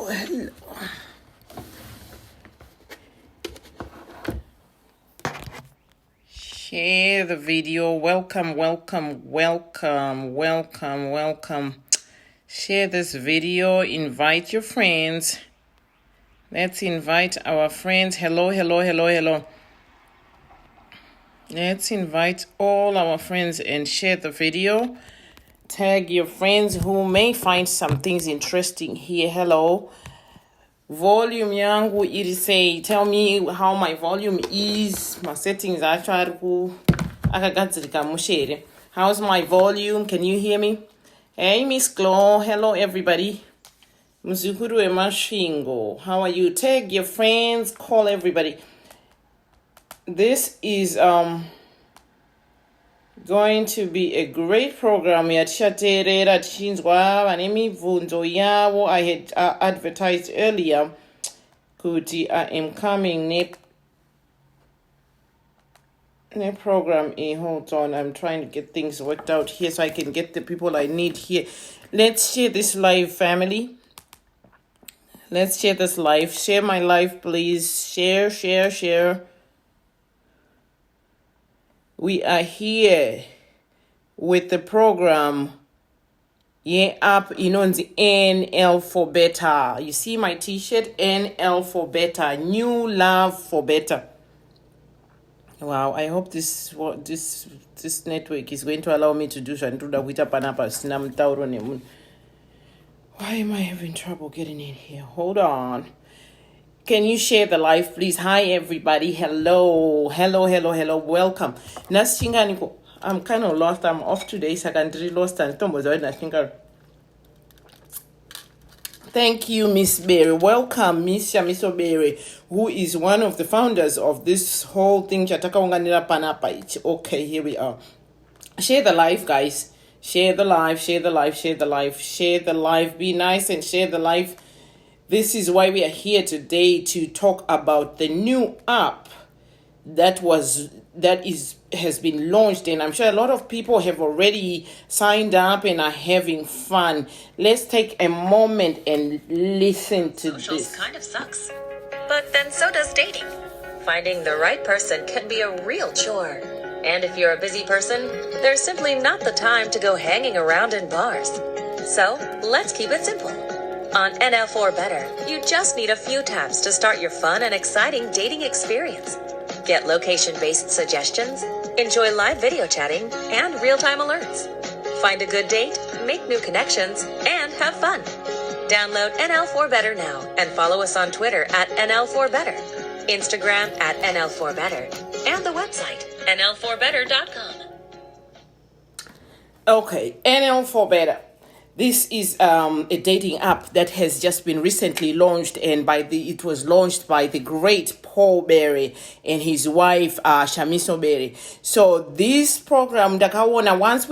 hello. Share the video. Welcome. Share this video. Invite your friends. Let's invite our friends. Hello. Let's invite all our friends and share the video. Tag your friends who may find some things interesting here. Hello. Volume yangu irisei. Tell me how my volume is. My settings actually akagadzirika mushere. How's my volume? Can you hear me? Hey Miss Glow. Hello everybody. Muzukuru Emashingo. How are you? Tag your friends. Call everybody. This is going to be a great program. I had advertised earlier. Kuti, I am coming ne program. Hold on, I'm trying to get things worked out here so I can get the people I need here. Let's share this live, family. Let's share this live. Share my live, please. Share. We are here with the program up on the NL4BETTER. You see my t-shirt, NL4BETTER, New Love for Better. Wow, I hope this network is going to allow me to do something. Why am I having trouble getting in here? Hold on. Can you share the live, please? Hi, everybody. Hello. Welcome. I'm kind of lost. I'm off today. So I can't really lost. Thank you, Miss Berry. Welcome, Miss Shamiso Berry, who is one of the founders of this whole thing. Okay, here we are. Share the live, guys. Share the live. Be nice and share the live. This is why we are here today, to talk about the new app that has been launched, and I'm sure a lot of people have already signed up and are having fun. Let's take a moment and listen to Socials this. Kind of sucks, but then so does dating. Finding the right person can be a real chore. And if you're a busy person, there's simply not the time to go hanging around in bars. So let's keep it simple. On NL4BETTER, you just need a few taps to start your fun and exciting dating experience. Get location-based suggestions, enjoy live video chatting, and real-time alerts. Find a good date, make new connections, and have fun. Download NL4BETTER now and follow us on Twitter at NL4BETTER, Instagram at NL4BETTER, and the website NL4BETTER.com. Okay, NL4BETTER. This is a dating app that has just been recently launched, and it was launched by the great Paul Berry and his wife Shamiso Berry. So this program, once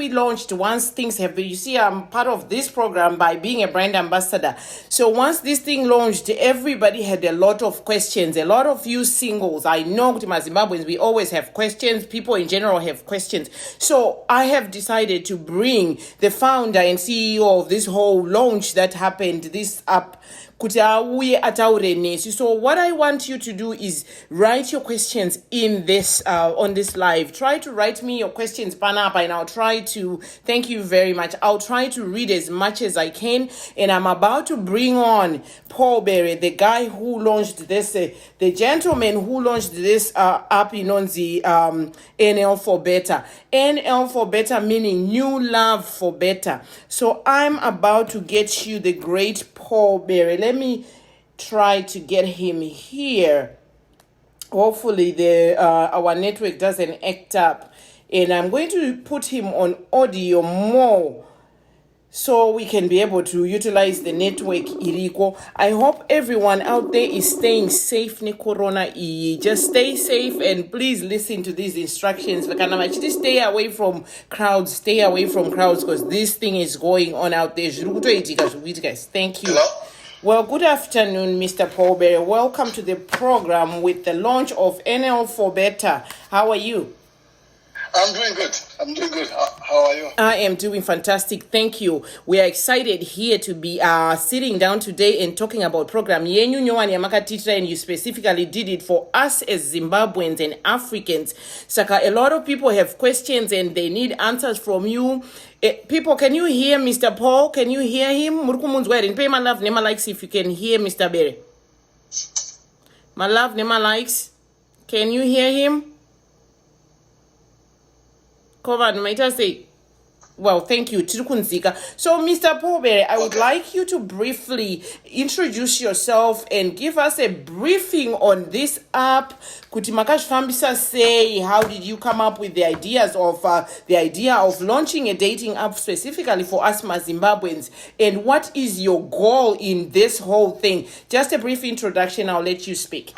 things have been, you see, I'm part of this program by being a brand ambassador. So once this thing launched, everybody had a lot of questions. A lot of you singles, I know Zimbabweans, we always have questions. People in general have questions. So I have decided to bring the founder and CEO of this whole launch that happened, this app, so what I want you to do is write your questions in this on this live. Try to write me your questions, Panapa, and I'll try to, thank you very much. I'll try to read as much as I can. And I'm about to bring on Paul Berry, the guy who launched this, the gentleman who launched this app on the NL4BETTER. NL4BETTER meaning New Love for Better. So I'm about to get you the great Paul Berry. Let me try to get him here. Hopefully our network doesn't act up. And I'm going to put him on audio more so we can be able to utilize the network iriko. I hope everyone out there is staying safe. Corona, just stay safe and please listen to these instructions. Actually stay away from crowds. Because this thing is going on out there. Thank you. Hello? Well, good afternoon, Mr. Paul Berry. Welcome to the program with the launch of NL4BETTER. How are you? I'm doing good. How are you? I am doing fantastic. Thank you. We are excited here to be sitting down today and talking about program yenyu nyowani yamakatitira, and you specifically did it for us as Zimbabweans and Africans. Saka, a lot of people have questions and they need answers from you. People, can you hear Mr. Paul? Can you hear him? Murukumunzwere, pay my love, nema likes if you can hear Mr. Berry. My love, nema likes. Can you hear him? Kovan, might I say? Well, thank you. Tirukunzika. So, Mr. Pobere, I would like you to briefly introduce yourself and give us a briefing on this app. Kuti makashfambisa say, how did you come up with the idea of launching a dating app specifically for us Zimbabweans, and what is your goal in this whole thing? Just a brief introduction. I'll let you speak.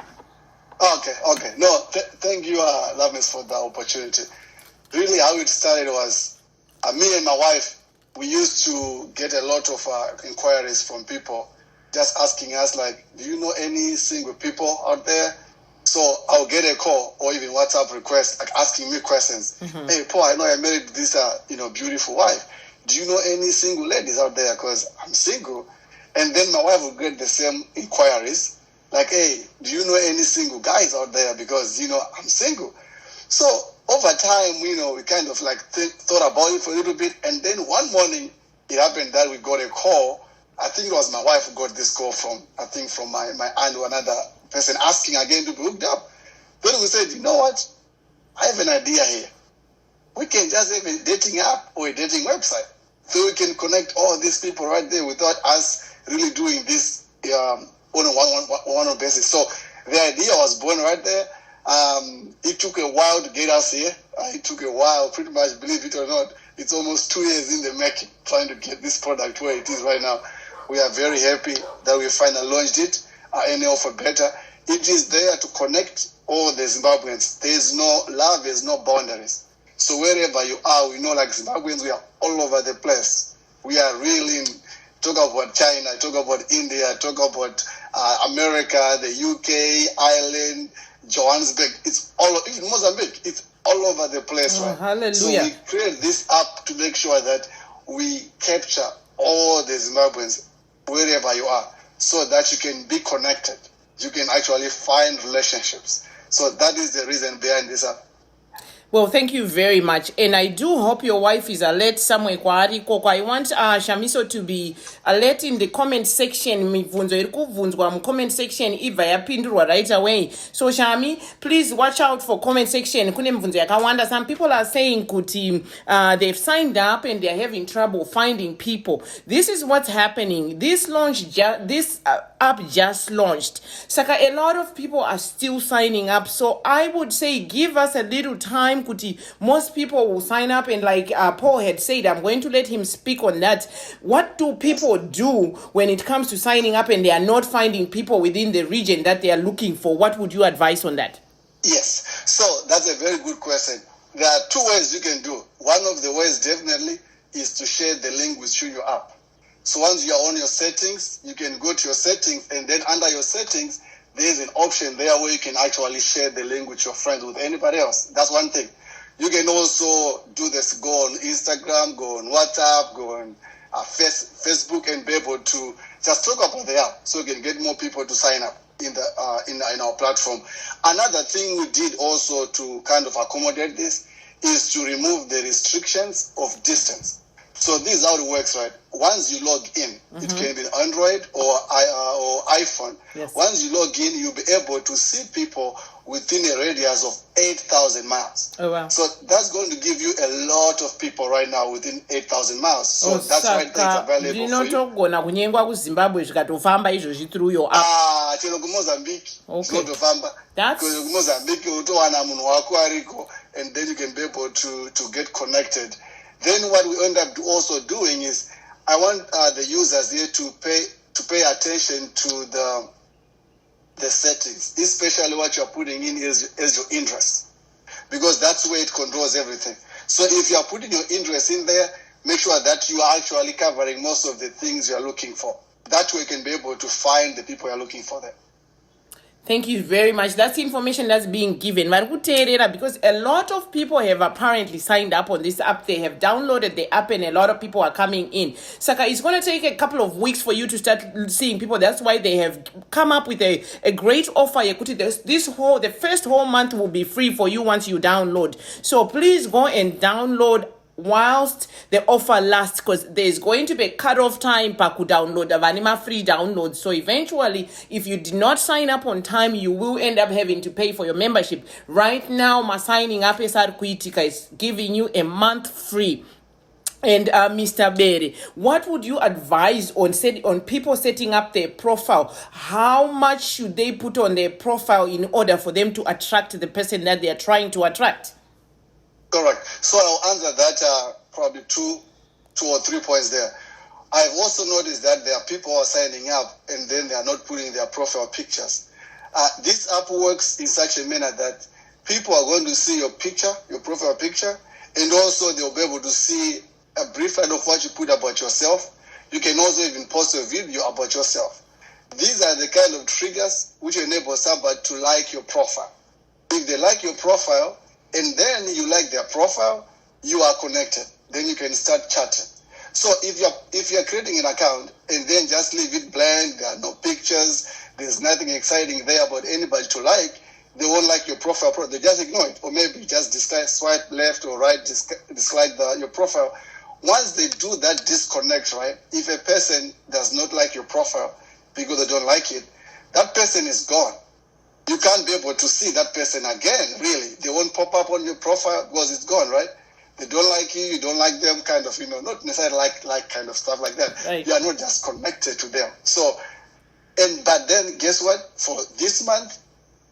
Okay. No, thank you, Loveness, for the opportunity. Really, how it started was me and my wife, we used to get a lot of inquiries from people just asking us, like, do you know any single people out there? So I'll get a call or even WhatsApp request, like asking me questions. Mm-hmm. Hey, Paul, I know I married this beautiful wife. Do you know any single ladies out there? Because I'm single. And then my wife would get the same inquiries, like, hey, do you know any single guys out there? Because, I'm single. So over time, we kind of like thought about it for a little bit. And then one morning, it happened that we got a call. I think it was my wife who got this call from my aunt or another person asking again to be hooked up. Then we said, you know what? I have an idea here. We can just have a dating app or a dating website. So we can connect all these people right there without us really doing this on a one-on-one basis. So the idea was born right there. It took a while to get us here. It took a while, pretty much, believe it or not. It's almost 2 years in the making, trying to get this product where it is right now. We are very happy that we finally launched it, NL4BETTER. It is there to connect all the Zimbabweans. There's no love, there's no boundaries. So wherever you are, we know like Zimbabweans, we are all over the place. We are really talk about China, talk about India, talk about America, the UK, Ireland, Johannesburg. It's all even Mozambique. It's all over the place, right? Hallelujah. So we create this app to make sure that we capture all the Zimbabweans wherever you are, so that you can be connected. You can actually find relationships. So that is the reason behind this app. Well, thank you very much. And I do hope your wife is alert somewhere. I want Shamiso to be alert in the comment section. Comment section right away. So Shami, please watch out for comment section. Some people are saying they've signed up and they're having trouble finding people. This is what's happening. This app just launched. Saka, a lot of people are still signing up. So I would say give us a little time. Most people will sign up, and like Paul had said, I'm going to let him speak on that. What do people do when it comes to signing up and they are not finding people within the region that they are looking for? What would you advise on that? Yes, so that's a very good question. There are two ways you can do. One of the ways definitely is to share the link with your app. So once you are on your settings, you can go to your settings, and then under your settings, there's an option there where you can actually share the link with your friends, with anybody else. That's one thing. You can also do this, go on Instagram, go on WhatsApp, go on Facebook, and be able to just talk about the app so you can get more people to sign up in our platform. Another thing we did also to kind of accommodate this is to remove the restrictions of distance. So this is how it works, right? Once you log in, it can be Android or iPhone. Yes. Once you log in, you'll be able to see people within a radius of 8,000 miles. Oh, wow. So that's going to give you a lot of people right now within 8,000 miles. So that's why it's available for you. Through your app. Mozambique. Okay. That's Mozambique, and then you can be able to get connected. Then what we end up also doing is I want the users here to pay attention to the settings, especially what you're putting in is your interest, because that's where it controls everything. So if you're putting your interest in there, make sure that you are actually covering most of the things you're looking for. That way you can be able to find the people you're looking for there. Thank you very much. That's information that's being given. Because a lot of people have apparently signed up on this app. They have downloaded the app and a lot of people are coming in. Saka, it's going to take a couple of weeks for you to start seeing people. That's why they have come up with a great offer. The first whole month will be free for you once you download. So please go and download whilst the offer lasts, because there's going to be a cut-off time per download of anima free download. So eventually, if you did not sign up on time, you will end up having to pay for your membership. Right now, my signing up Kuitika is giving you a month free. And Mr. Berry, what would you advise on people setting up their profile? How much should they put on their profile in order for them to attract the person that they are trying to attract? Correct. So I'll answer that probably two or 3 points there. I've also noticed that there are people who are signing up and then they are not putting their profile pictures. This app works in such a manner that people are going to see your picture, your profile picture, and also they'll be able to see a brief of what you put about yourself. You can also even post a video about yourself. These are the kind of triggers which enable somebody to like your profile. If they like your profile, and then you like their profile, you are connected. Then you can start chatting. So if you're creating an account and then just leave it blank, there are no pictures, there's nothing exciting there about anybody to like, they won't like your profile. They just ignore it. Or maybe just swipe left or right, dislike your profile. Once they do that disconnect, right, if a person does not like your profile because they don't like it, that person is gone. You can't be able to see that person again, really. They won't pop up on your profile because it's gone, right? They don't like you don't like them, kind of, not necessarily like kind of stuff like that. Right. You are not just connected to them. So, but then guess what? For this month,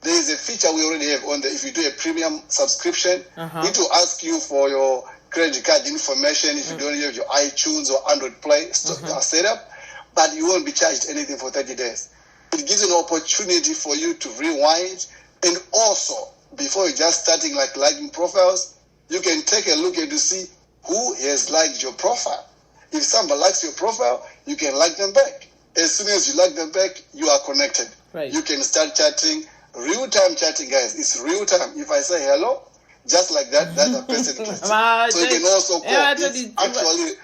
there is a feature we already have if you do a premium subscription, it will ask you for your credit card information if you don't have your iTunes or Android Play set up, but you won't be charged anything for 30 days. It gives you an opportunity for you to rewind, and also before you're just starting liking profiles, you can take a look and to see who has liked your profile. If somebody likes your profile, you can like them back. As soon as you like them back, you are connected. Right. You can start chatting, real-time chatting, guys. It's real-time. If I say hello, just like that, that's a person interested. So you can also call. It's actually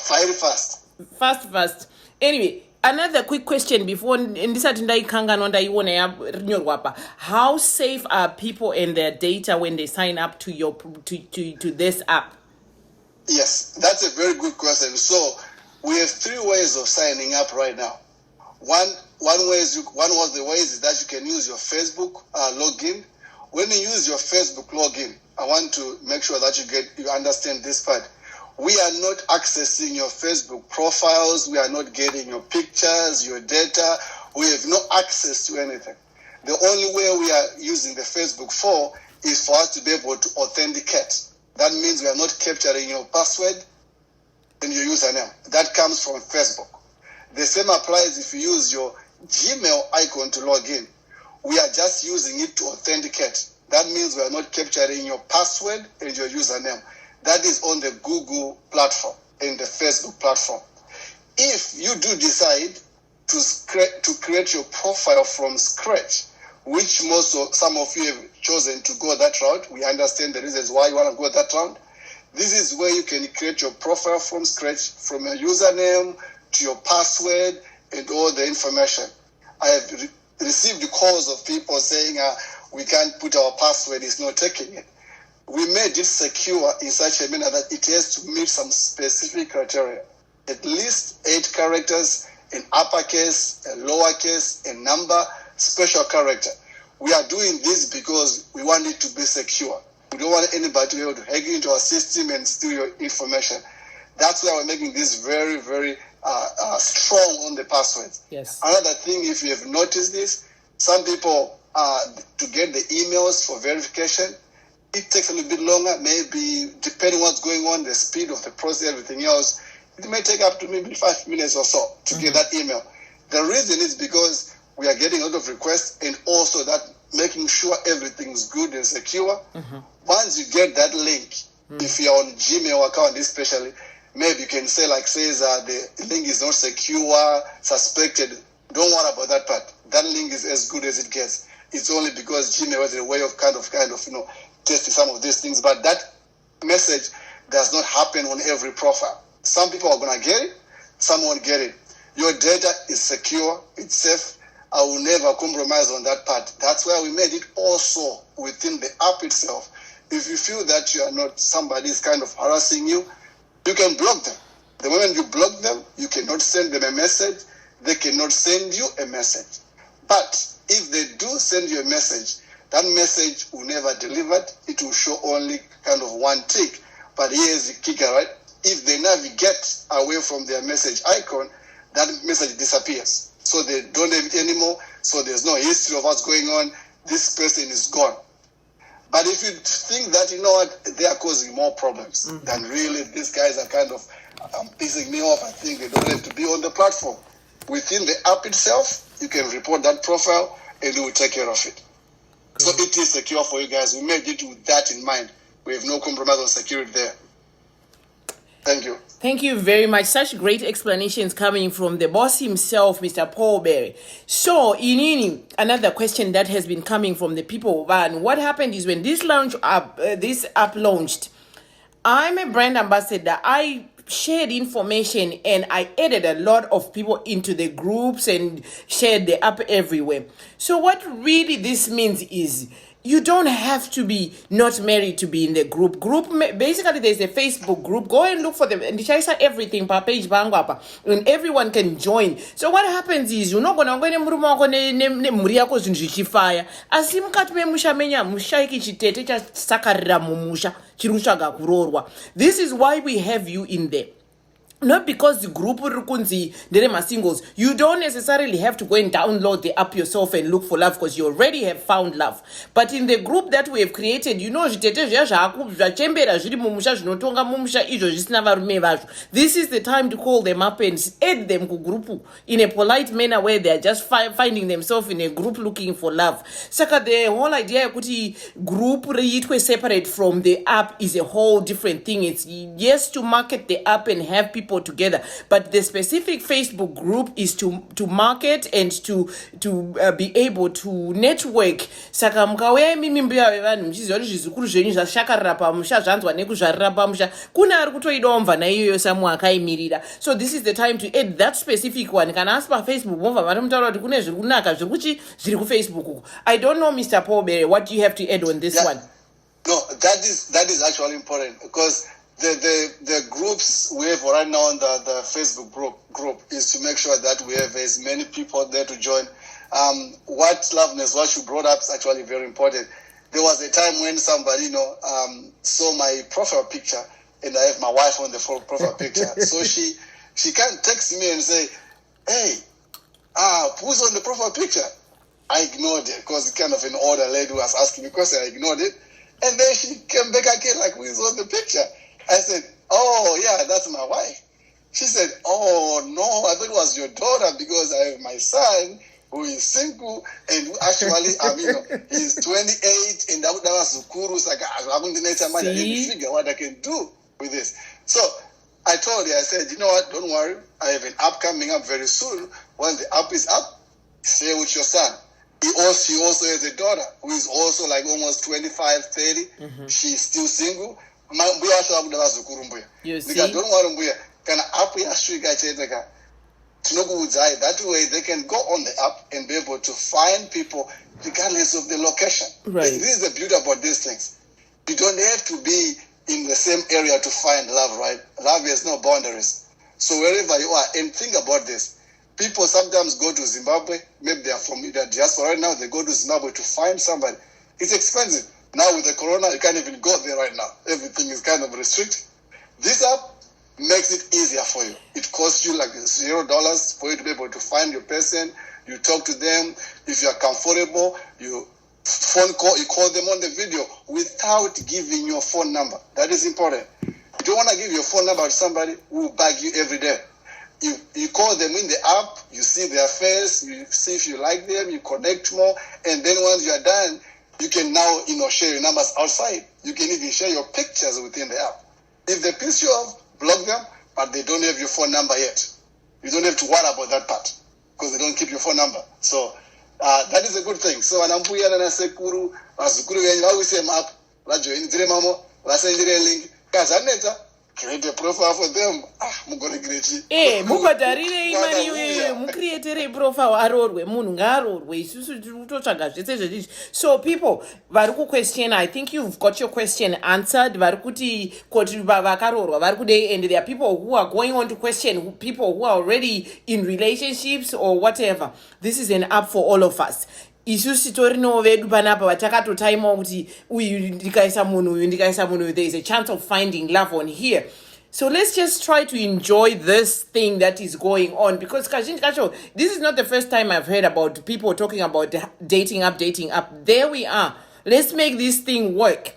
very fast. Fast. Anyway, another quick question before how safe are people and their data when they sign up to this app? Yes, that's a very good question. So we have 3 ways of signing up right now. One was the ways is that you can use your Facebook login. When you use your Facebook login, I want to make sure that you understand this part. We are not accessing your Facebook profiles. We are not getting your pictures, your data. We have no access to anything. The only way we are using the Facebook for is for us to be able to authenticate. That means we are not capturing your password and your username. That comes from Facebook. The same applies if you use your Gmail icon to log in. We are just using it to authenticate. That means we are not capturing your password and your username. That is on the Google platform and the Facebook platform. If you do decide to create your profile from scratch, which some of you have chosen to go that route, we understand the reasons why you want to go that route. This is where you can create your profile from scratch, from your username to your password and all the information. I have received calls of people saying we can't put our password, it's not taking it. We made it secure in such a manner that it has to meet some specific criteria. At least 8 characters, an uppercase, a lowercase, a number, special character. We are doing this because we want it to be secure. We don't want anybody to be able to hack into our system and steal your information. That's why we're making this very, very strong on the passwords. Yes. Another thing, if you have noticed this, some people, to get the emails for verification, it takes a little bit longer, maybe depending what's going on, the speed of the process, everything else. It may take up to maybe 5 minutes or so to get that email. The reason is because we are getting a lot of requests, and also that making sure everything's good and secure. Once you get that link, if you're on Gmail account especially, maybe you can say the link is not secure, suspected. Don't worry about that part. That link is as good as it gets. it's only because Gmail has a way of kind of testing some of these things. But that message does not happen on every profile. Some people are going to get it, some won't get it. Your data is secure, it's safe. I will never compromise on that part. That's why we made it also within the app itself. If you feel that you are not, somebody is kind of harassing you, you can block them. The moment you block them, you cannot send them a message. They cannot send you a message. But if they do send you a message, that message will never deliver. It will show only kind of one tick. But here's the kicker, right? If they navigate away from their message icon, that message disappears. So they don't have it anymore. So there's no history of what's going on. This person is gone. But if you think that, you know what, they are causing more problems, then really these guys are kind of pissing me off. I think they don't have to be on the platform. Within the app itself, you can report that profile and we will take care of it. Good. So it is secure for you guys. We made it with that in mind. We have no compromise on security there. Thank you. Thank you very much. Such great explanations coming from the boss himself, Mr. Paul Berry. So, Inini, another question that has been coming from the people. And what happened is when this app launched, I'm a brand ambassador. I shared information and I added a lot of people into the groups and shared the app everywhere. So what really this means is you don't have to be not married to be in the group. Basically, there's a Facebook group. Go and look for them. And they everything per page, and everyone can join. So what happens is you're not gonna go fire. This is why we have you in there. Not because the group rukunzi derema singles. You don't necessarily have to go and download the app yourself and look for love because you already have found love. But in the group that we have created, you know, this is the time to call them up and add them to group in a polite manner where they are just finding themselves in a group looking for love. Saka the whole idea kuti group separate from the app is a whole different thing. It's yes to market the app and have people together, but the specific Facebook group is to market and to be able to network. Saka mkauya mimi mbia wevanhu mchizori zvizukuru zvenyu zvashakarira pamusha zvanzwa nekuzvarira pamusha kuna ari kutoidomva naiyoyo samu akaimirira. So this is the time to add that specific one. Kana asi paFacebook mova vari mutaura kuti kune zviri kunaka zviri kuFacebook uko. I don't know, Mr. Paul Berry, what do you have to add on this one? No, that is actually important because the groups we have right now on the Facebook group is to make sure that we have as many people there to join. What you brought up is actually very important. There was a time when somebody, saw my profile picture and I have my wife on the profile picture. So she can't text me and say, hey, who's on the profile picture? I ignored it because it's kind of an older lady was asking me because I ignored it. And then she came back again like, who's on the picture? I said, oh, yeah, that's my wife. She said, oh, no, I thought it was your daughter because I have my son who is single and actually, he's 28 and that was Zukuru. So I didn't figure what I can do with this. So I told her, I said, you know what, don't worry. I have an app coming up very soon. When the app is up, share with your son. She also has a daughter who is also like almost 25, 30. Mm-hmm. She's still single. You see? Don't worry, that way they can go on the app and be able to find people regardless of the location. Right. This is the beauty about these things. You don't have to be in the same area to find love, right? Love has no boundaries. So wherever you are, and think about this. People sometimes go to Zimbabwe, maybe they are from the diaspora right now, they go to Zimbabwe to find somebody. It's expensive. Now with the corona, you can't even go there right now. Everything is kind of restricted. This app makes it easier for you. It costs you like $0 for you to be able to find your person. You talk to them. If you are comfortable, you call them on the video without giving your phone number. That is important. You don't want to give your phone number to somebody who will bug you every day. You call them in the app, you see their face, you see if you like them, you connect more, and then once you are done, you can now share your numbers outside. You can even share your pictures within the app. If they piss you off, block them, but they don't have your phone number yet. You don't have to worry about that part because they don't keep your phone number. So That is a good thing. So anambuya na sekuru vazukuru venyu vawise map vajoinidzire mamo vasendire link kazaneta create a profile for them. Mubhadharirei mari iyoyo mucreaterei profile arorwe munhu ngaarorwe isusu tiri kutotsvaga zvese zvezvizvi. So people vari kuquestiona, I think you've got your question answered. Vari kuti koti vakarorwa vari kudei, and there are people who are going on to question people who are already in relationships or whatever. This is an app for all of us. Isusu torino vedu panapa vatakatotaimawo kuti uyu ndikaisa munhu uyu ndikaisa munhu uyu, there is a chance of finding love on here. So let's just try to enjoy this thing that is going on, because kazhinji kacho this is not the first time I've heard about people talking about dating app. There we are. Let's make this thing work.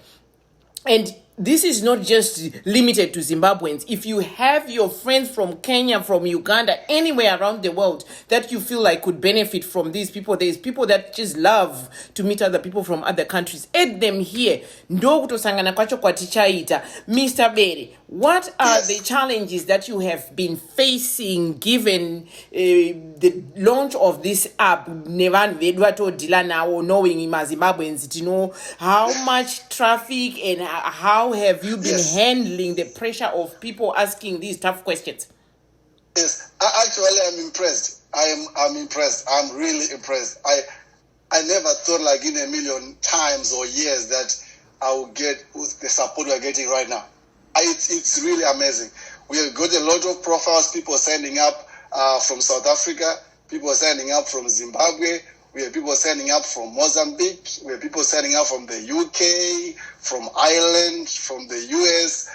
And this is not just limited to Zimbabweans. If you have your friends from Kenya, from Uganda, anywhere around the world that you feel like could benefit from these people, there's people that just love to meet other people from other countries. Add them here. Ndokutosangana kwacho kwatichaita. Mr. Berry, what are the challenges that you have been facing given the launch of this app? Nevan vedwato dila nawo, knowing Zimbabweans to know how much traffic and how have you been handling the pressure of people asking these tough questions? Yes, actually, I'm impressed. I'm impressed. I'm really impressed. I never thought, like, in a million times or years that I would get the support we're getting right now. It's really amazing. We have got a lot of profiles, people signing up from South Africa, people signing up from Zimbabwe, we have people signing up from Mozambique, we have people signing up from the UK, from Ireland, from the US,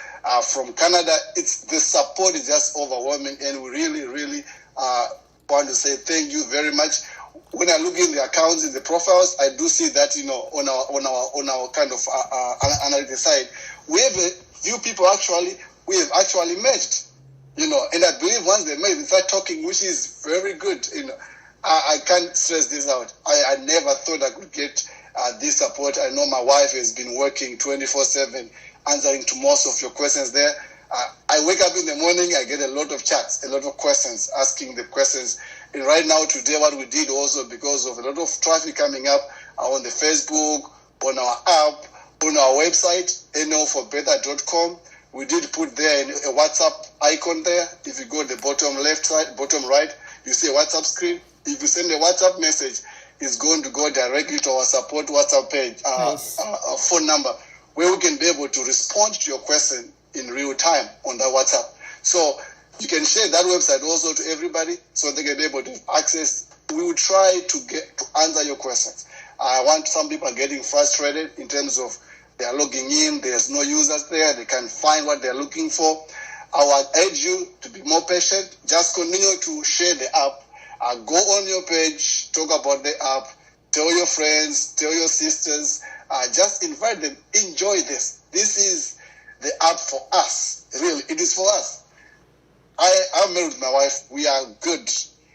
from Canada. The support is just overwhelming, and we really, really want to say thank you very much. When I look in the accounts, in the profiles, I do see that, on our kind of analytical side, we have a few people we have actually matched, and I believe once they met, we start talking, which is very good, I can't stress this out. I never thought I could get this support. I know my wife has been working 24/7, answering to most of your questions there. I wake up in the morning, I get a lot of chats, a lot of questions, asking the questions. And right now, today, what we did also, because of a lot of traffic coming up on the Facebook, on our app, on our website, NL4BETTER.com, we did put there a WhatsApp icon there. If you go to the bottom left side, bottom right, you see a WhatsApp screen. If you send a WhatsApp message, it's going to go directly to our support WhatsApp page, phone number, where we can be able to respond to your question in real time on that WhatsApp. So you can share that website also to everybody so they can be able to access. We will try to answer your questions. I want some people are getting frustrated in terms of they are logging in, there's no users there, they can't find what they're looking for. I would urge you to be more patient. Just continue to share the app. Go on your page, talk about the app, tell your friends, tell your sisters, just invite them. Enjoy this. This is the app for us. Really, it is for us. I'm married with my wife. We are good.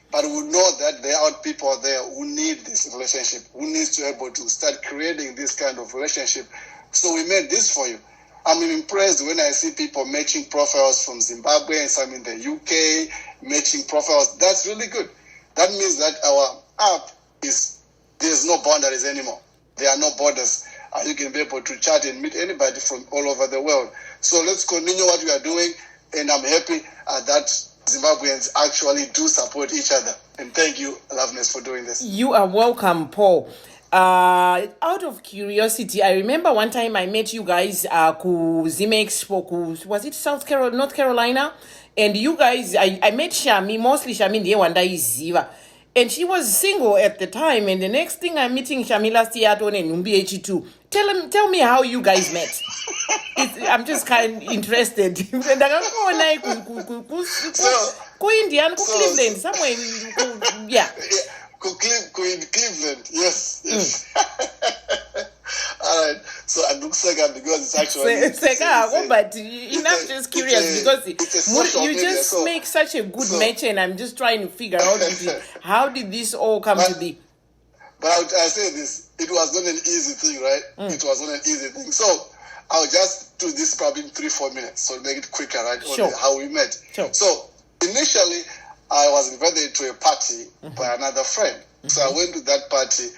But we know that there are people out there who need this relationship, who needs to be able to start creating this kind of relationship. So we made this for you. I'm impressed when I see people matching profiles from Zimbabwe and some in the UK, matching profiles. That's really good. That means that our app there's no boundaries anymore. There are no borders. You can be able to chat and meet anybody from all over the world. So let's continue what we are doing, and I'm happy that Zimbabweans actually do support each other. And thank you, Loveness, for doing this. You are welcome, Paul. Out of curiosity, I remember one time I met you guys ku Zime Expo, was it North Carolina? And you guys, I met Shami, mostly Shami ndiye wandaiziva. And she was single at the time, and the next thing I'm meeting Shami last year at Numbi H2. Tell me how you guys met. I'm just kind of interested. Indian, Cleveland, somewhere. Yeah. Cleveland, yes. All right. So I look Sega because it's actually Sega, but I'm just curious because you just make such a good match, and I'm just trying to figure out how did this all come to be. But I say this, it was not an easy thing, right? It was not an easy thing. So I'll just do this probably in 3-4 minutes, so make it quicker, right? Sure. On how we met. Sure. So initially, I was invited to a party by another friend. So I went to that party,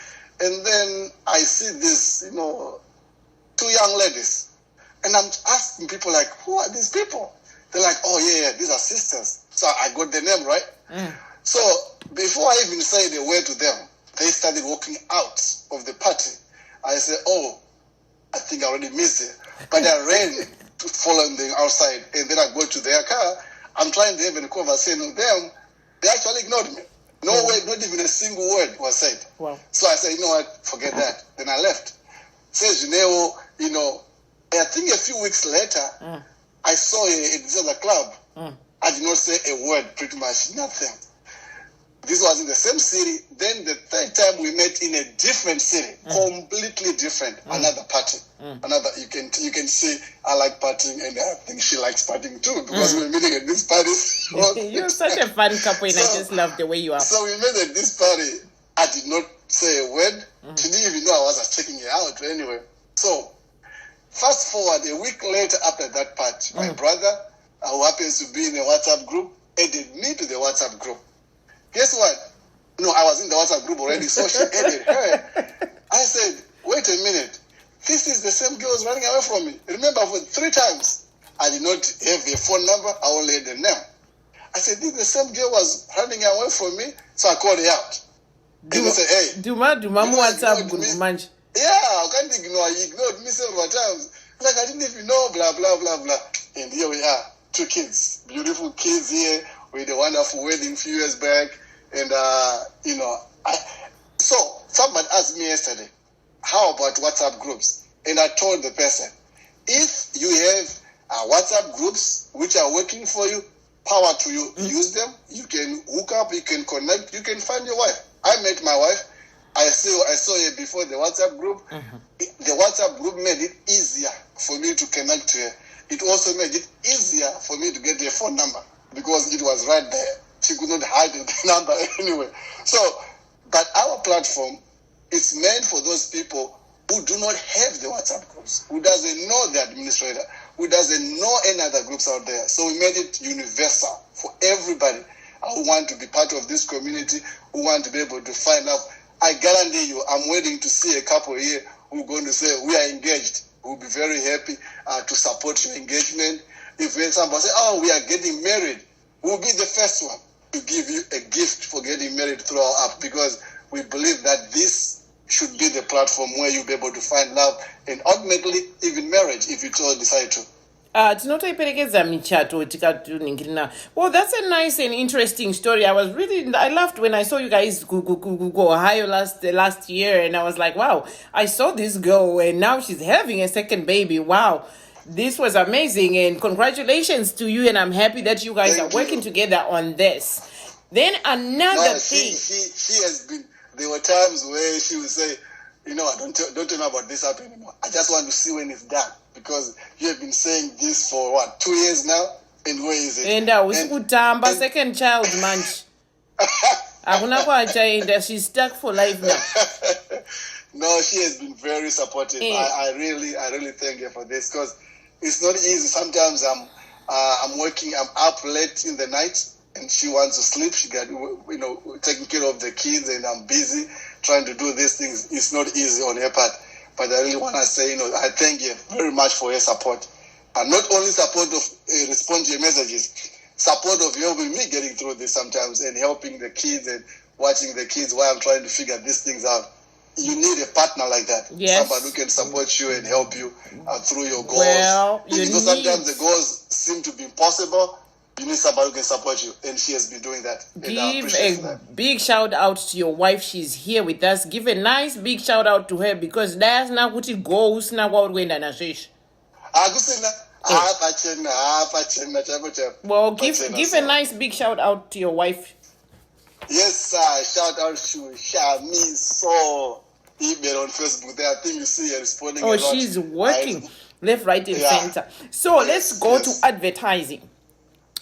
and then I see this, two young ladies. And I'm asking people like, who are these people? They're like, oh yeah, these are sisters. So I got the name, right? So before I even said a word to them, they started walking out of the party. I said, oh, I think I already missed it. But I ran to follow them outside, and then I go to their car. I'm trying to have a conversation with them. They actually ignored me. No word, not even a single word was said. Wow. So I said, you know what, forget that. Then I left. Says, I think a few weeks later, I saw it was a club. I did not say a word, pretty much nothing. This was in the same city. Then the third time we met in a different city, completely different, another party. Another, you can see I like partying, and I think she likes partying too, because we're meeting at this party. You're such a fun couple, and I just love the way you are. So we met at this party. I did not say a word. She didn't even know I was checking it out anyway. So fast forward a week later after that party, my brother, who happens to be in the WhatsApp group, added me to the WhatsApp group. Guess what? No, I was in the WhatsApp group already, so she added her. I said, wait a minute. This is the same girl who's running away from me. Remember, for 3 times, I did not have a phone number. I only had the name. I said, this is the same girl was running away from me, so I called her out. And they said, hey. Duma WhatsApp group, man. Yeah, I can't ignore. He ignored me several times. Like, I didn't even know, blah, blah, blah, blah. And here we are, 2 kids. Beautiful kids here with a wonderful wedding a few years back. And, so someone asked me yesterday, how about WhatsApp groups? And I told the person, if you have WhatsApp groups which are working for you, power to you. Use them. You can hook up, you can connect, you can find your wife. I met my wife. I saw her before the WhatsApp group. The WhatsApp group made it easier for me to connect to her. It also made it easier for me to get her phone number because it was right there. She could not hide the number anyway. So, but our platform is meant for those people who do not have the WhatsApp groups, who doesn't know the administrator, who doesn't know any other groups out there. So we made it universal for everybody who want to be part of this community, who want to be able to find out. I guarantee you, I'm waiting to see a couple here who are going to say, we are engaged. We'll be very happy to support your engagement. If somebody say, oh, we are getting married, we'll be the first one to give you a gift for getting married through our app, because we believe that this should be the platform where you'll be able to find love and ultimately even marriage if you all decide to. Tinotoiperekeza michato tikatuningirina. Well, that's a nice and interesting story. I laughed when I saw you guys go Ohio last year, and I was like, wow, I saw this girl and now she's having a second baby. Wow, this was amazing, and congratulations to you, and I'm happy that you guys are working together on this. Then another thing. She has been, there were times where she would say, don't tell me about this app anymore. I just want to see when it's done. Because you have been saying this for 2 years now, and where is it? And second child, man. She's stuck for life now. No, she has been very supportive. I really thank her for this, because it's not easy. Sometimes I'm working, I'm up late in the night, and she wants to sleep. She got taking care of the kids, and I'm busy trying to do these things. It's not easy on her part. But I really want to say, I thank you very much for your support. And not only support of respond to your messages, support of helping me getting through this sometimes and helping the kids and watching the kids while I'm trying to figure these things out. You need a partner like that. Yes. Somebody who can support you and help you through your goals. Well, sometimes the goals seem to be impossible. You need somebody who can support you, and she has been doing that. Give a big shout out to your wife. She's here with us. Give a nice big shout out to her, because that's not what it goes now. Well, give a nice big shout out to your wife. Yes, sir. Shout out to Shami So email on Facebook. There, I think you see her responding. Oh, she's working left, right, and center. So let's go to advertising.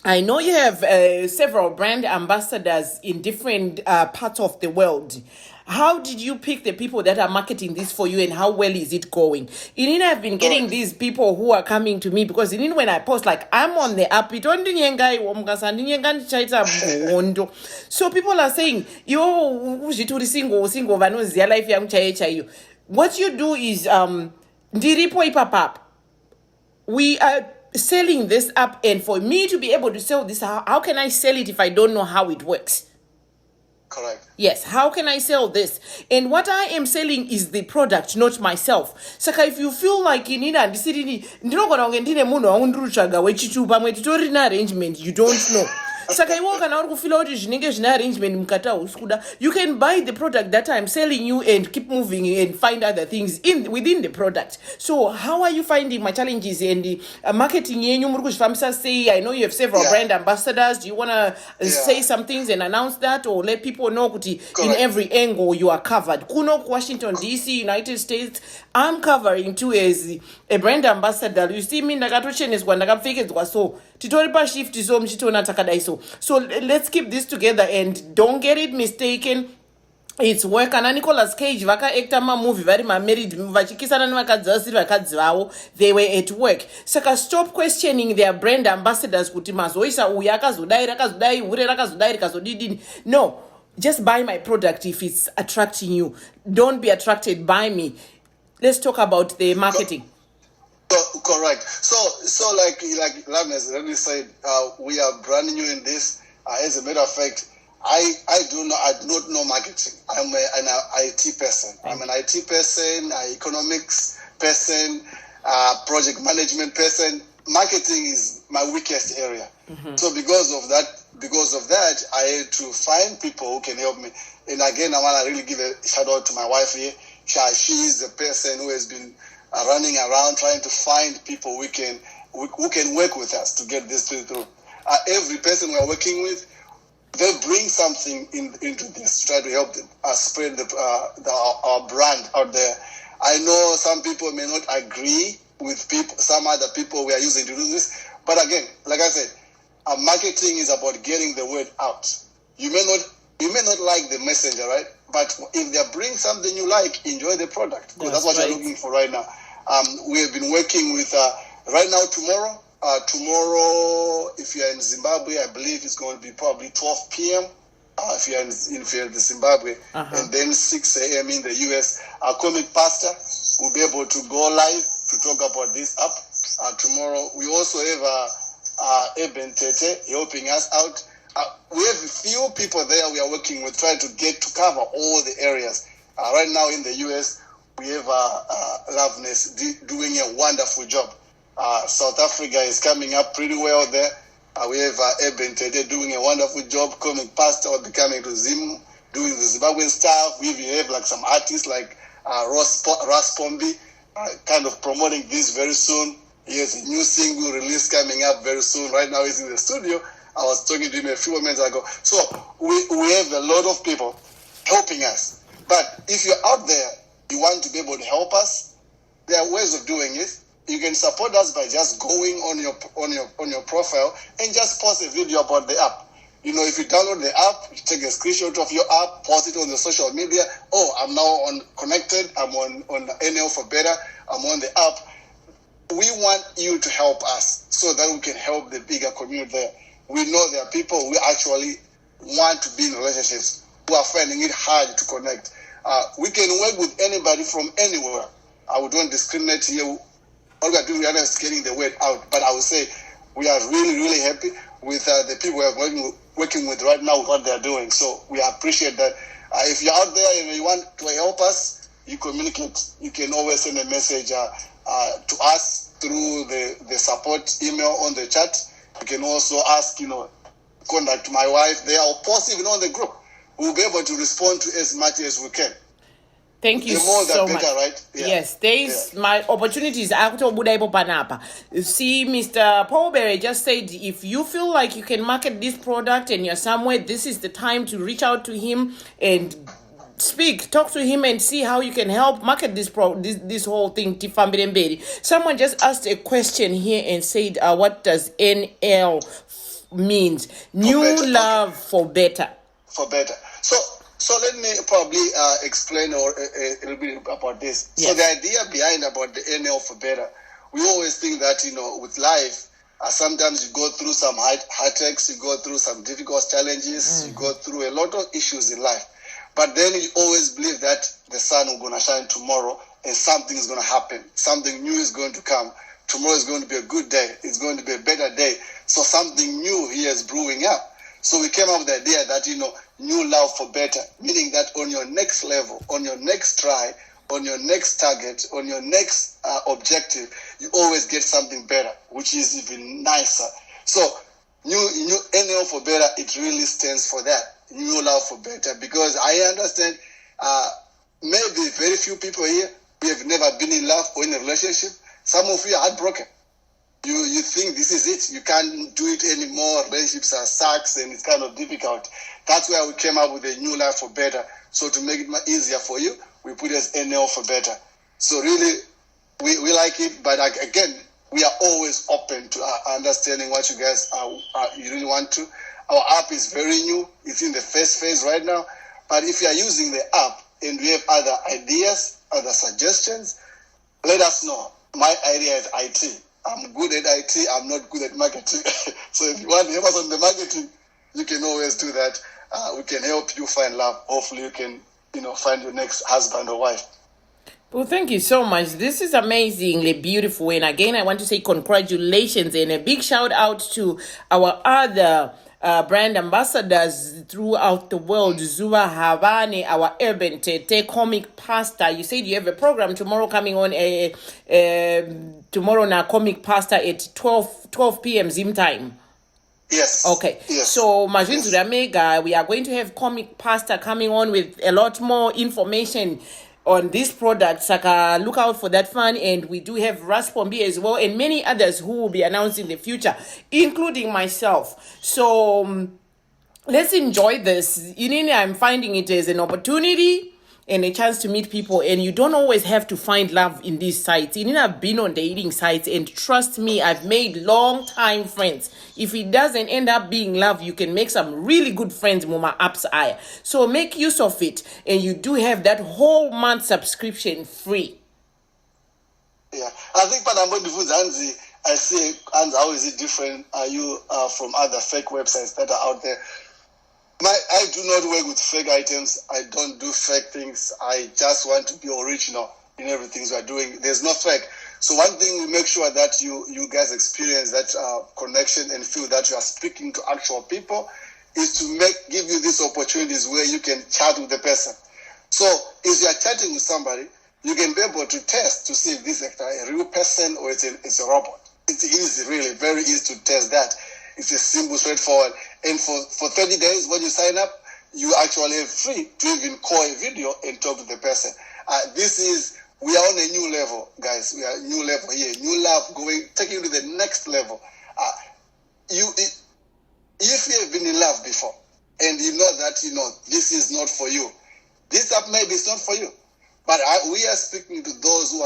I know you have several brand ambassadors in different parts of the world. How did you pick the people that are marketing this for you, and how well is it going? I've been getting these people who are coming to me because when I post, like, I'm on the app, so people are saying, yo, single, life young. What you do is ndiripo ipapap. We are selling this up, and for me to be able to sell this, how can I sell it if I don't know how it works? Correct. Yes, how can I sell this? And what I am selling is the product, not myself. Saka, if you feel like you need and arrangement, you don't know. Saka, you can buy the product that I'm selling you and keep moving and find other things within the product. So how are you finding my challenges and the marketing? Say, I know you have several brand ambassadors. Do you want to say some things and announce that, or let people know in every angle you are covered? Kuno, Washington DC, United States, I'm covering too as a brand ambassador. You see me so so let's keep this together and don't get it mistaken. It's work. And Nicolas Cage vaka actor ma movie very married vachikisana vakadzi vavo, they were at work. Saka stop questioning their brand ambassadors kuti mazoisa uya akazodai hure rakazodai rikazodidini. No, just buy my product if it's attracting you. Don't be attracted by me. Let's talk about the marketing. Correct. So like Lames already said, we are brand new in this. As a matter of fact, I do not know marketing. I'm an IT person. I'm an IT person, economics person, project management person. Marketing is my weakest area. Mm-hmm. So because of that, I had to find people who can help me. And again, I want to really give a shout out to my wife here. She is the person who has been running around trying to find people who can work with us to get this through. Every person we're working with, they bring something into this to try to help them, spread our brand out there. I know some people may not agree with some other people we are using to do this, but again, like I said, marketing is about getting the word out. You may not like the messenger, right? But if they bring something you like, enjoy the product, because that's what you're looking for right now. We have been working with right now tomorrow. Tomorrow, if you're in Zimbabwe, I believe it's going to be probably 12 p.m. If you're in Zimbabwe, and then 6 a.m. in the U.S. Our comic pastor will be able to go live to talk about this app tomorrow. We also have Eben Tete helping us out. We have a few people there we are working with, trying to get to cover all the areas. Right now in the U.S., we have Loveness doing a wonderful job. South Africa is coming up pretty well there. We have Eben Tete doing a wonderful job. Comic pastor will be coming to Zim, doing the Zimbabwean stuff. We even have like some artists like Ross Pombi, kind of promoting this very soon. He has a new single release coming up very soon. Right now he's in the studio. I was talking to him a few moments ago. So we have a lot of people helping us. But if you're out there, you want to be able to help us, there are ways of doing it. You can support us by just going on your profile and just post a video about the app. You know, if you download the app, you take a screenshot of your app, post it on the social media. Oh, I'm now connected. I'm on NL4BETTER. I'm on the app. We want you to help us so that we can help the bigger community there. We know there are people who actually want to be in relationships, who are finding it hard to connect. We can work with anybody from anywhere. I don't discriminate here. All we are doing is getting the word out. But I would say we are really, really happy with the people we are working with right now, what they are doing. So we appreciate that. If you're out there and you want to help us, you communicate. You can always send a message to us through the support email on the chat. You can also ask, contact my wife there, or post even on the group. We'll be able to respond to as much as we can. Thank you so much. Right? Yeah. Yes, there's my opportunities. See, Mr. Paulberry just said, if you feel like you can market this product and you're somewhere, this is the time to reach out to him and talk to him and see how you can help market this whole thing. Someone just asked a question here and said, what does NL means. New better, love okay. for better. For better. So let me probably explain a little bit about this. Yes. So the idea behind about the NL for better, we always think that, with life, sometimes you go through some heartaches, you go through some difficult challenges, you go through a lot of issues in life. But then you always believe that the sun is going to shine tomorrow and something is going to happen. Something new is going to come. Tomorrow is going to be a good day. It's going to be a better day. So something new here is brewing up. So we came up with the idea that, new love for better, meaning that on your next level, on your next try, on your next target, on your next objective, you always get something better, which is even nicer. So new NL for better, it really stands for that, new love for better, because I understand maybe very few people here, we have never been in love or in a relationship. Some of you are heartbroken. You think this is it. You can't do it anymore. Relationships are sucks and it's kind of difficult. That's why we came up with a new life for better. So to make it easier for you, we put it as NL for better. So really, we like it. But again, we are always open to understanding what you guys you really want to. Our app is very new. It's in the first phase right now. But if you are using the app and we have other ideas, other suggestions, let us know. My idea is IT. I'm good at IT. I'm not good at marketing. So if you want to help us on the marketing, you can always do that. We can help you find love. Hopefully you can, find your next husband or wife. Well, thank you so much. This is amazingly beautiful. And again, I want to say congratulations and a big shout out to our other brand ambassadors throughout the world. Zuba Havane, our urban Tete comic pastor. You said you have a program tomorrow coming on tomorrow na comic pastor at 12 p.m. Zim time. Yes. Okay. Yes. So Majinzura Mega, we are going to have comic pastor coming on with a lot more information on this product. Saka, look out for that fun. And we do have Raspombi as well and many others who will be announced in the future, including myself. So let's enjoy this. I'm finding it as an opportunity and a chance to meet people. And you don't always have to find love in these sites. I've been on dating sites and trust me, I've made long time friends. If it doesn't end up being love, you can make some really good friends, Mama Apps Aya. So make use of it. And you do have that whole month subscription free. Yeah. I think Panambo I see, and how is it different? Are you from other fake websites that are out there? I do not work with fake items. I don't do fake things. I just want to be original in everything we are doing. There's no fake. So one thing, we make sure that you guys experience that connection and feel that you are speaking to actual people, is to give you these opportunities where you can chat with the person. So if you are chatting with somebody, you can be able to test to see if this is a real person or it's a robot. It's easy, really, very easy to test that. It's a simple, straightforward. And for 30 days, when you sign up, you actually are free to even call a video and talk to the person. We are on a new level, guys. We are new level here. New love taking you to the next level. If you have been in love before and you know that, this is not for you, this app maybe is not for you. But we are speaking to those who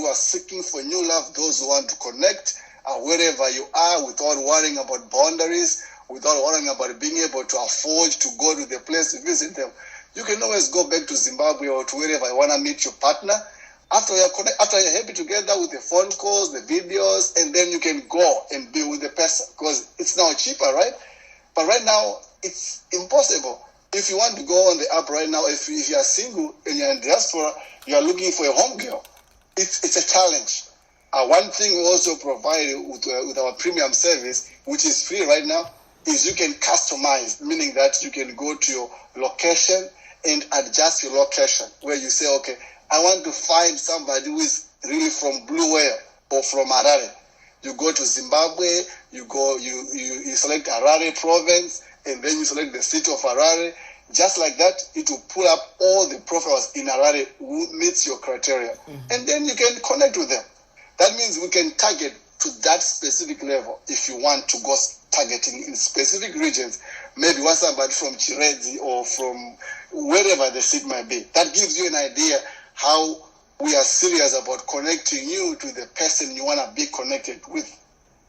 are seeking for new love, those who want to connect, wherever you are, without worrying about boundaries, without worrying about being able to afford to go to the place to visit them. You can always go back to Zimbabwe or to wherever you want to meet your partner. After you're happy together with the phone calls, the videos, and then you can go and be with the person because it's now cheaper, right? But right now, it's impossible. If you want to go on the app right now, if you are single and you're in diaspora, you are looking for a home girl, it's a challenge. One thing we also provide with our premium service, which is free right now, is you can customize, meaning that you can go to your location and adjust your location, where you say, okay, I want to find somebody who is really from Blue Whale or from Harare. You go to Zimbabwe, you select Harare province, and then you select the city of Harare. Just like that, it will pull up all the profiles in Harare who meets your criteria. Mm-hmm. And then you can connect with them. That means we can target to that specific level if you want to go targeting in specific regions. Maybe want somebody from Chirezi or from wherever the seat might be. That gives you an idea how we are serious about connecting you to the person you want to be connected with.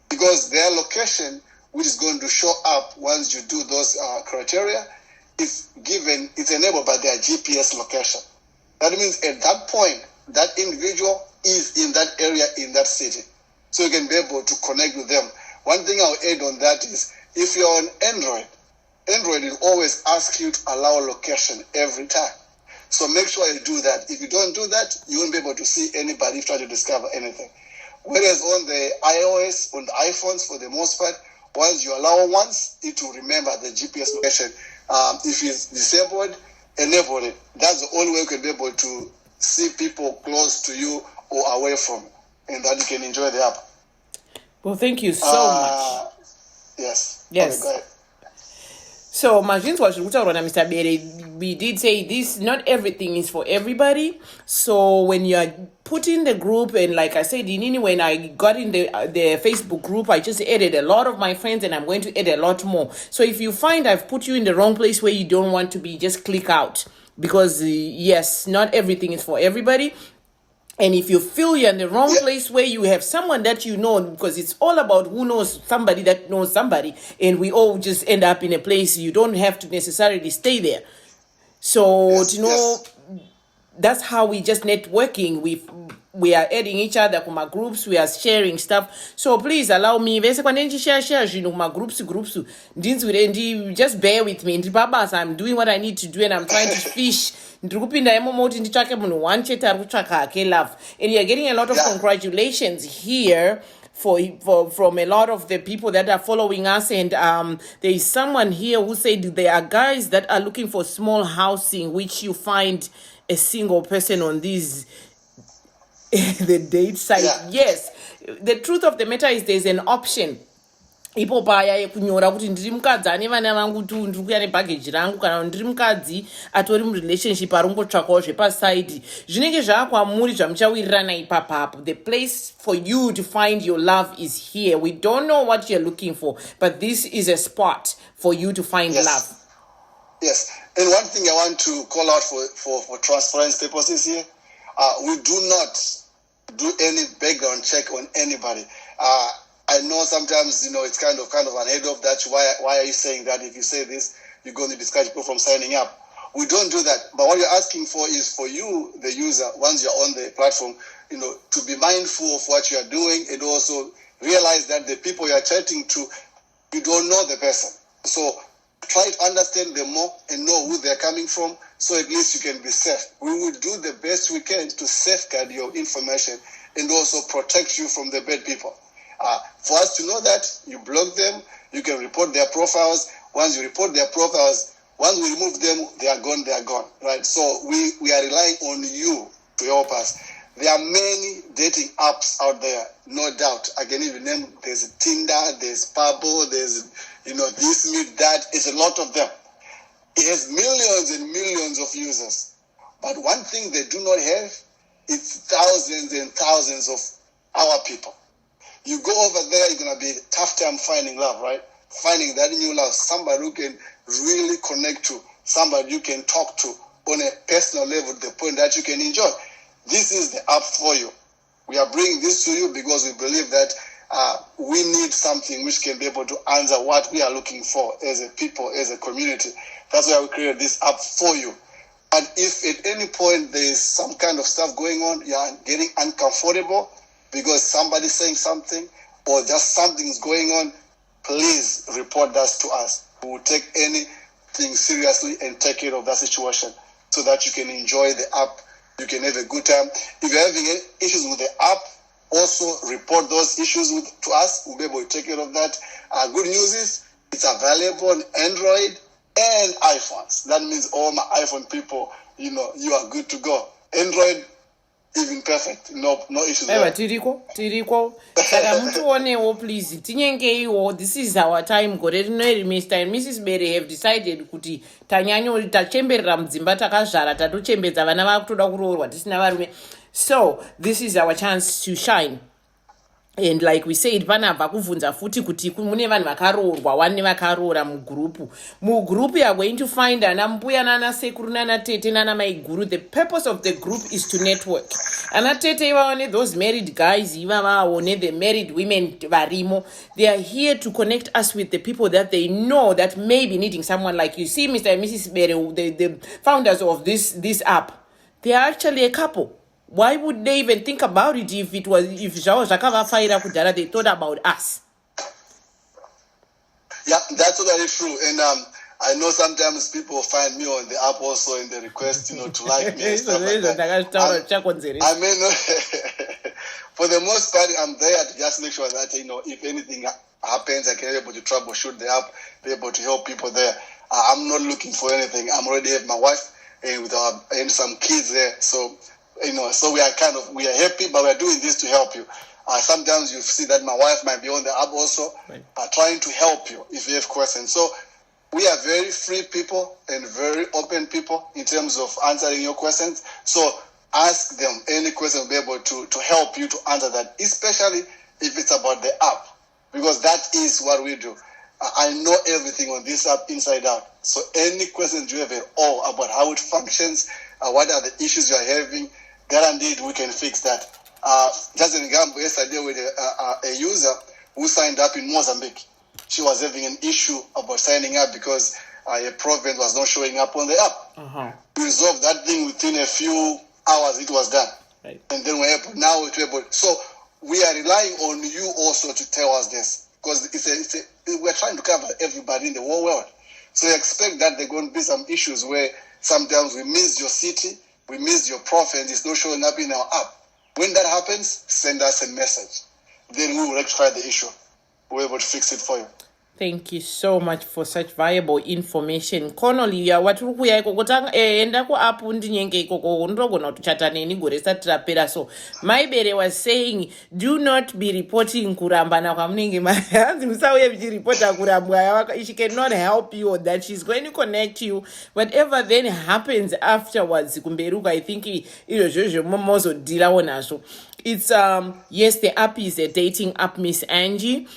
Because their location which is going to show up once you do those criteria, is given, it's enabled by their GPS location. That means at that point, that individual is in that area, in that city. So you can be able to connect with them. One thing I'll add on that is, if you're on Android will always ask you to allow location every time. So make sure you do that. If you don't do that, you won't be able to see anybody try to discover anything. Whereas on the iOS, on the iPhones, for the most part, once you allow once, it will remember the GPS location. If it's disabled, enable it. That's the only way you can be able to see people close to you or away from you, and that you can enjoy the app. Well, thank you so much. Yes. Yes. Okay, go ahead. So, Mr. Bere, we did say this, not everything is for everybody. So, when you are put in the group, and like I said, when I got in the Facebook group, I just added a lot of my friends, and I'm going to add a lot more. So, if you find I've put you in the wrong place where you don't want to be, just click out. Because, yes, not everything is for everybody. And if you feel you're in the wrong place where you have someone that you know, because it's all about who knows somebody that knows somebody, and we all just end up in a place, you don't have to necessarily stay there. So, that's how we just networking. We are adding each other to my groups, we are sharing stuff. So please allow me, share my groups. Just bear with me. I'm doing what I need to do, and I'm trying to fish. And you're getting a lot of congratulations here from a lot of the people that are following us. And there is someone here who said there are guys that are looking for small housing, which you find a single person on these the date site. Yes, the truth of the matter is there's an option ipo paya yekunyora kuti ndiri mukadzi ane vana vangu tu ndiri kuya nebhageji rangu, kana ndiri mukadzi atori murelationship ari kungotsvakawo zvepaside. Zvinenge zvaakwamuri zvamuchawirirana ipapapo. The place for you to find your love is here. We don't know what you're looking for, but this is a spot for you to find love. Yes, and one thing I want to call out for transparency purposes here, we do not do any background check on anybody. I know sometimes, it's kind of unheard of that. Why are you saying that? If you say this, you're going to discourage people from signing up. We don't do that. But what you're asking for is for you, the user, once you're on the platform, to be mindful of what you're doing, and also realize that the people you're chatting to, you don't know the person. So try to understand them more and know who they're coming from, so at least you can be safe. We will do the best we can to safeguard your information and also protect you from the bad people. For us to know that, you block them, you can report their profiles. Once you report their profiles, once we remove them, they are gone, right? So we are relying on you to help us. There are many dating apps out there, no doubt. I can even name, there's Tinder, there's Pablo, there's, this, meet, that. It's a lot of them. It has millions and millions of users. But one thing they do not have is thousands and thousands of our people. You go over there, you're going to be a tough time finding love, right? Finding that new love, somebody who can really connect to, somebody you can talk to on a personal level, the point that you can enjoy. This is the app for you. We are bringing this to you because we believe that we need something which can be able to answer what we are looking for as a people, as a community. That's why we created this app for you. And if at any point there is some kind of stuff going on, you are getting uncomfortable because somebody's saying something or just something's going on, please report that to us. We will take anything seriously and take care of that situation so that you can enjoy the app. You can have a good time. If you're having issues with the app, also report those issues to us. We'll be able to take care of that. Good news is it's available on Android and iPhones. That means all my iPhone people, you are good to go. Android, even perfect. No issues there. Tiriko. Saka mutionewo please. Tinyengeiwo. This is our time. Gore rinoiri Mr. and Mrs. Berry have decided kuti tachemberera mudzimba takazvara tatochembedza vana vakutoda kuroorwa tisina varume. So this is our chance to shine. And like we said, panabva kuvhunza futi kuti mune vanhu vakaroorwa, vane vakaroora mugrupu. Mugrupu you are going to find ana mbuya nana sekuru nana tete nana maiguru. The purpose of the group is to network. Ana tete ivavone those married guys, ivavone the married women varimo. They are here to connect us with the people that they know that may be needing someone like you. See, Mr. and Mrs. Bere, the founders of this app, they are actually a couple. Why would they even think about it if it was if they thought about us? Yeah, that's totally true. And I know sometimes people find me on the app also in the request, to like me and stuff like that. I mean, for the most part, I'm there to just make sure that, if anything happens, I can be able to troubleshoot the app, be able to help people there. I'm not looking for anything. I'm already have my wife and some kids there. So, so we are happy, but we are doing this to help you. Sometimes you see that my wife might be on the app also, right, trying to help you if you have questions. So we are very free people and very open people in terms of answering your questions. So ask them any question, we'll be able to help you to answer that, especially if it's about the app, because that is what we do. I know everything on this app inside out. So any questions you have at all about how it functions, what are the issues you are having, guaranteed we can fix that. Just an example, yesterday with a user who signed up in Mozambique. She was having an issue about signing up because a province was not showing up on the app. We resolved that thing within a few hours. It was done. Right. And then we're able. So we are relying on you also to tell us this, because we're trying to cover everybody in the whole world. So you expect that there are going to be some issues where sometimes we missed your city, we missed your province, it's not showing up in our app. When that happens, send us a message. Then we will rectify the issue. We're able to fix it for you. Thank you so much for such valuable information. Connolly, watiri kuya iko kutanga enda ku app ndinyenge iko ndogona kuchata neni gore satirapera. So my bere was saying, do not be reporting kurambana kwamunenge mahanzi musauye vichiripota kurambwa. She cannot help you on that. She's going to connect you. Whatever then happens afterwards kumberuka, I think izvozvo momozodirawo nazvo. It's yes, the app is a dating app, Miss Angie.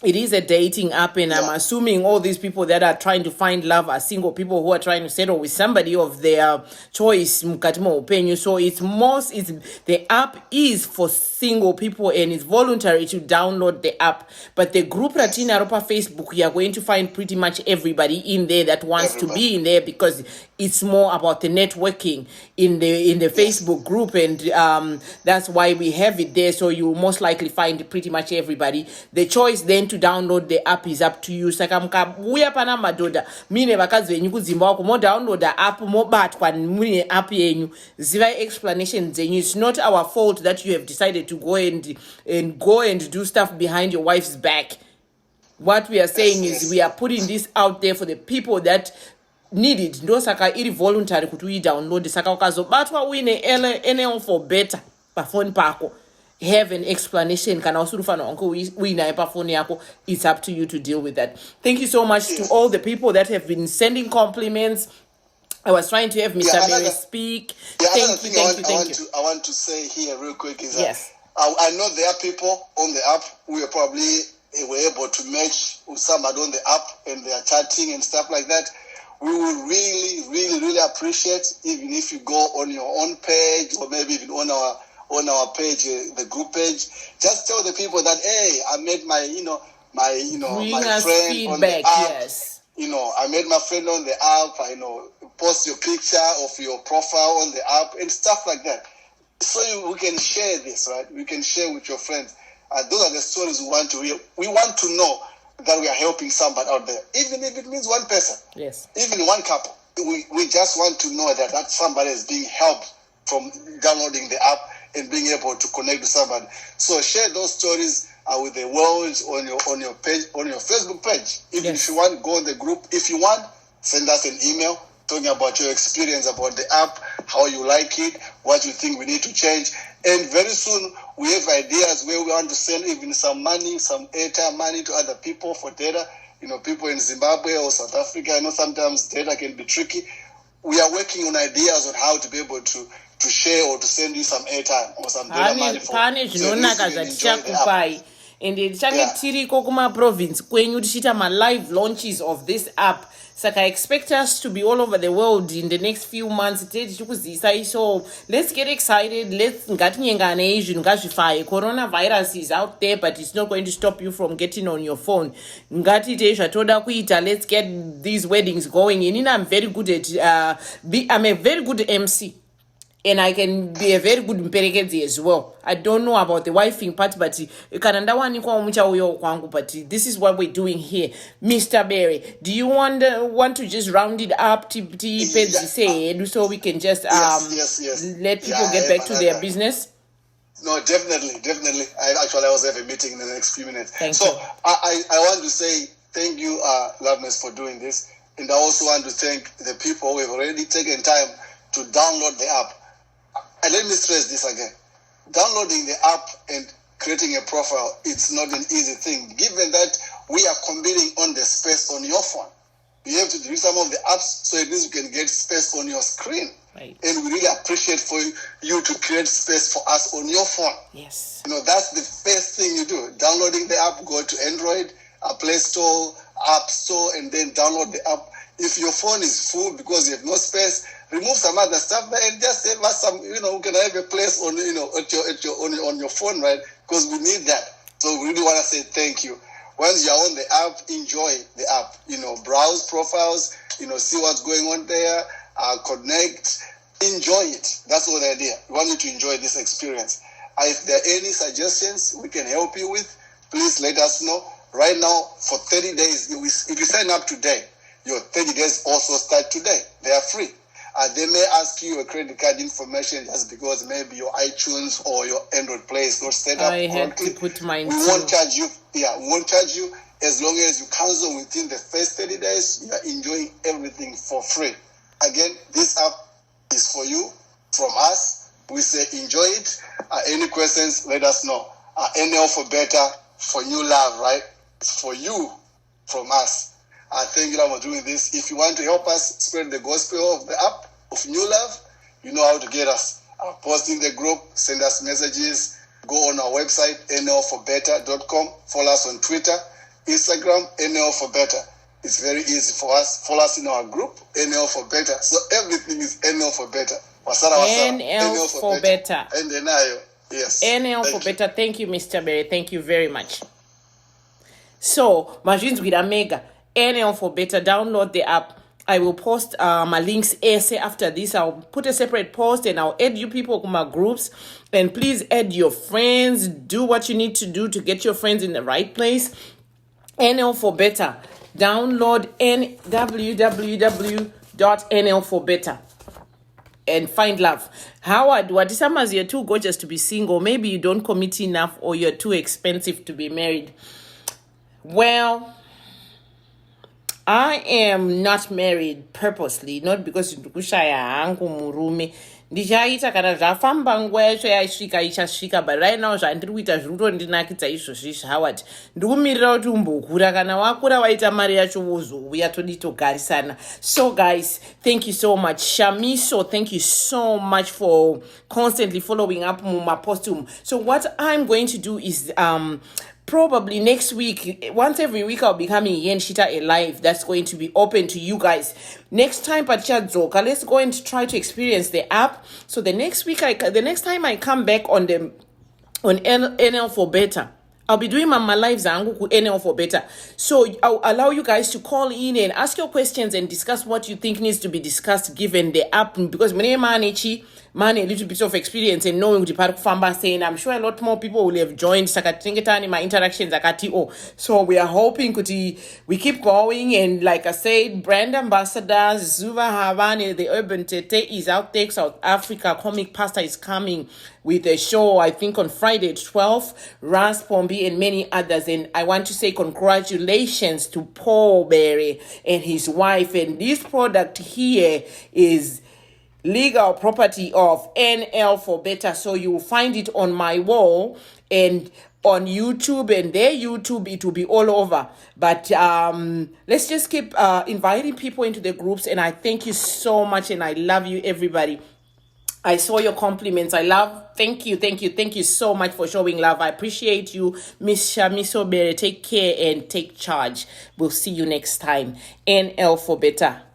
It is a dating app, and I'm assuming all these people that are trying to find love are single people who are trying to settle with somebody of their choice. So the app is for single people and it's voluntary to download the app. But the group Latina Europa Facebook, you are going to find pretty much everybody in there that wants to be in there, because it's more about the networking in the Facebook group, and that's why we have it there. So you most likely find pretty much everybody. The choice then to download the app is up to you. Saka mukabuya pana madoda mine vakadzi venyu kudzimba wako mo download app mobatwa mune app yenyu, ziva explanation dzenyu. It's not our fault that you have decided to go and do stuff behind your wife's back. What we are saying is we are putting this out there for the people that need it. Ndo saka iri voluntary kuti uidownload. Saka ukazobatwa uine NL4BETTER pafoni pako, have an explanation, kana usurufana onko uinaye pafoni yako, it's up to you to deal with that. Thank you so much to all the people that have been sending compliments. I was trying to have Mr. Mary speak. Thank you. I want to say here real quick is that I know there are people on the app who are probably were able to match with somebody on the app and they are chatting and stuff like that. We will really, really, really appreciate even if you go on your own page or maybe even on our page, the group page. Just tell the people that, hey, I met my friend on the app. Yes. I met my friend on the app. Post your picture of your profile on the app and stuff like that. So we can share this, right? We can share with your friends. Those are the stories we want to hear. We want to know that we are helping somebody out there, even if it means one person. Yes. Even one couple. We just want to know that somebody is being helped from downloading the app and being able to connect with somebody. So share those stories with the world on your page, on your Facebook page. Even if you want, go on the group. If you want, send us an email talking about your experience about the app, how you like it, what you think we need to change. And very soon we have ideas where we want to send even some money, some airtime money to other people for data. People in Zimbabwe or South Africa, I know sometimes data can be tricky. we are working on ideas on how to be able to share or to send you some airtime or some data money for pane so zvinonaka at least you can enjoy the app. zvatichakupai ende tichange Yeah. tiriko kumaprovince kwenyu tichiita ma-live launches of this app saka expect us to be all over the world in the next few months tichikuzisai. So let's get excited. Let's ngatinyenganei zvinhu ngazvifaye. Coronavirus is out there, but it's not going to stop you from getting on your phone. Ngatiitei zvatoda kuita. Let's get these weddings going. And I'm very good at I'm a very good MC. And I can be a very good mperekedzi as well. I don't know about the wifing part, but kana ndawanikwa muchauyo kwangu, but this is what we're doing here. Mr. Barry, do you want to just round it up so we can just yes. let people get back to their business? No, definitely. I also have a meeting in the next few minutes. Thank you. I want to say thank you, Loveness, for doing this. And I also want to thank the people who have already taken time to download the app. And let me stress this again. Downloading the app and creating a profile, it's not an easy thing, given that we are competing on the space on your phone. You have to do some of the apps so at least you can get space on your screen. Right. And we really appreciate for you to create space for us on your phone. Yes. That's the first thing you do. Downloading the app, go to Android, Play Store, App Store, and then download the app. If your phone is full because you have no space, remove some other stuff there and just save us some, we can have a place on, on your phone, right? Because we need that. So we really want to say thank you. Once you're on the app, enjoy the app. Browse profiles, see what's going on there, connect, enjoy it. That's all the idea. We want you to enjoy this experience. If there are any suggestions we can help you with, please let us know. Right now, for 30 days, if you sign up today, your 30 days also start today. They are free. They may ask you your credit card information just because maybe your iTunes or your Android Play is not set up correctly. Have to put mine we won't charge you. Yeah, we won't charge you as long as you cancel within the first 30 days. You are enjoying everything for free. Again, this app is for you from us. We say enjoy it. Any questions, let us know. NL for better, for new love, right? It's for you from us. Thank you for doing this. If you want to help us spread the gospel of the app of New Love, you know how to get us. Post in the group, send us messages, go on our website, NL4BETTER.com, follow us on Twitter, Instagram, NL4BETTER. It's very easy for us. Follow us in our group, NL4BETTER. So everything is NL4BETTER. NL4BETTER. And then yes. NL4BETTER. Thank you, Mr. Barry. Thank you very much. So, machines with a mega. NL4BETTER, download the app. I will post my links essay after this. I'll put a separate post and I'll add you people to my groups. And please add your friends. Do what you need to do to get your friends in the right place. NL4BETTER. Download www.NL4BETTER and find love. Howard, what is as you're too gorgeous to be single? Maybe you don't commit enough or you're too expensive to be married. Well, I am not married purposely, not because ndikushaya hangu murume. Ndichaita kana zvafamba nguva yacho yaisvika ichasvika, but right now zvandiri kuita zviri kutondinakidza izvozvi Howard. Ndikumirira kuti umbokura, kana wakura waita mari yacho wozouya toditogarisana. So guys, thank you so much. Shamiso, thank you so much for constantly following up mumapostum. So what I'm going to do is probably next week, once every week, I'll be coming here and Shita a live that's going to be open to you guys. Next time, Pachazoka, let's go and try to experience the app. So the next week, the next time I come back on NL4BETTER, I'll be doing my lives NL4BETTER. So I'll allow you guys to call in and ask your questions and discuss what you think needs to be discussed given the app, because man a little bit of experience and knowing the park famba saying I'm sure a lot more people will have joined sakatingetani my interactions so we are hoping we keep going. And like I said, brand ambassadors Zuva Havani, the Urban Tete is out there, South Africa. Comic Pasta is coming with a show, I think on Friday at 12, Ras Pombi and many others. And I want to say congratulations to Paul Berry and his wife. And this product here is legal property of NL4BETTER. So you will find it on my wall. And on YouTube and their YouTube, it will be all over. But let's just keep inviting people into the groups. And I thank you so much, and I love you, everybody. I saw your compliments. Thank you so much for showing love. I appreciate you, Miss Shamiso Bere. Take care and take charge. We'll see you next time. NL4BETTER.